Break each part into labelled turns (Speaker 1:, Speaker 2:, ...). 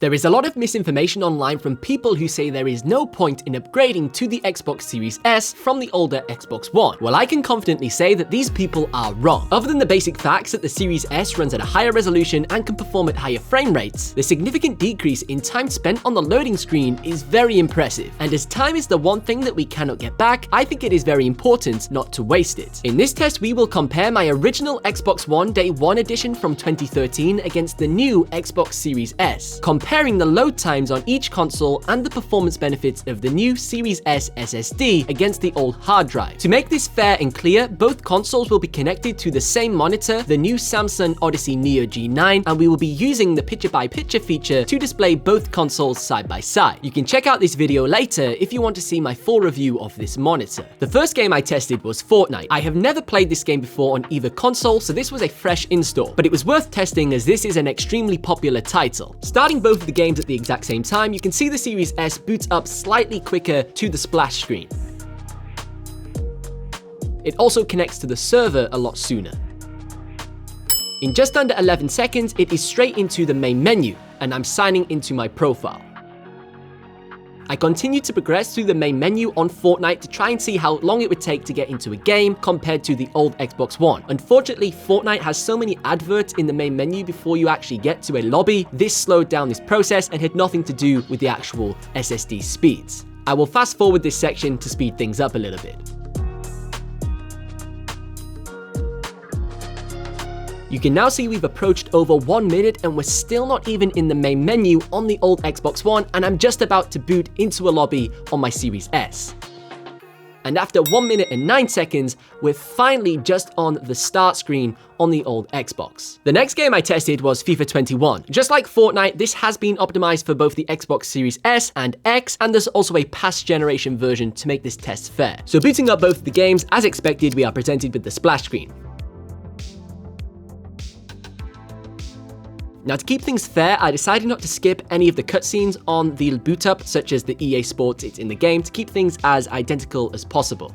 Speaker 1: There is a lot of misinformation online from people who say there is no point in upgrading to the Xbox Series S from the older Xbox One. Well, I can confidently say that these people are wrong. Other than the basic facts that the Series S runs at a higher resolution and can perform at higher frame rates, the significant decrease in time spent on the loading screen is very impressive. And as time is the one thing that we cannot get back, I think it is very important not to waste it. In this test, we will compare my original Xbox One Day 1 edition from 2013 against the new Xbox Series S, comparing the load times on each console and the performance benefits of the new Series S SSD against the old hard drive. To make this fair and clear, both consoles will be connected to the same monitor, the new Samsung Odyssey Neo G9, and we will be using the picture-by-picture feature to display both consoles side by side. You can check out this video later if you want to see my full review of this monitor. The first game I tested was Fortnite. I have never played this game before on either console, so this was a fresh install, but it was worth testing as this is an extremely popular title. Starting both of the games at the exact same time, you can see the Series S boots up slightly quicker to the splash screen. It also connects to the server a lot sooner. In just under 11 seconds, it is straight into the main menu, and I'm signing into my profile. I continued to progress through the main menu on Fortnite to try and see how long it would take to get into a game compared to the old Xbox One. Unfortunately, Fortnite has so many adverts in the main menu before you actually get to a lobby. This slowed down this process and had nothing to do with the actual SSD speeds. I will fast forward this section to speed things up a little bit. You can now see we've approached over 1 minute and we're still not even in the main menu on the old Xbox One, and I'm just about to boot into a lobby on my Series S. And after 1 minute and 9 seconds, we're finally just on the start screen on the old Xbox. The next game I tested was FIFA 21. Just like Fortnite, this has been optimized for both the Xbox Series S and X, and there's also a past generation version to make this test fair. So booting up both of the games, as expected, we are presented with the splash screen. Now, to keep things fair, I decided not to skip any of the cutscenes on the boot up, such as the EA Sports it's in the game, to keep things as identical as possible.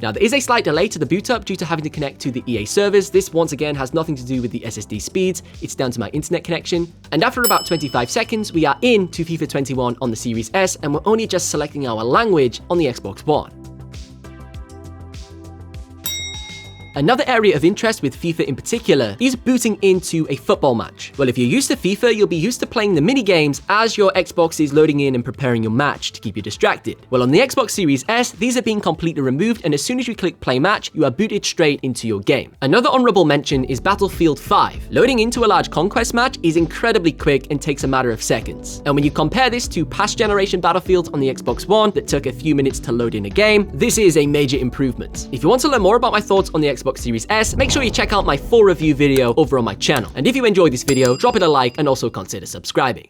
Speaker 1: Now, there is a slight delay to the boot up due to having to connect to the EA servers. This once again has nothing to do with the SSD speeds, it's down to my internet connection. And after about 25 seconds, we are into FIFA 21 on the Series S, and we're only just selecting our language on the Xbox One. Another area of interest with FIFA in particular is booting into a football match. Well, if you're used to FIFA, you'll be used to playing the mini games as your Xbox is loading in and preparing your match to keep you distracted. Well, on the Xbox Series S, these are being completely removed, and as soon as you click play match, you are booted straight into your game. Another honorable mention is Battlefield 5. Loading into a large conquest match is incredibly quick and takes a matter of seconds. And when you compare this to past generation Battlefields on the Xbox One that took a few minutes to load in a game, this is a major improvement. If you want to learn more about my thoughts on the Xbox Series S, make sure you check out my full review video over on my channel. And if you enjoyed this video, drop it a like and also consider subscribing.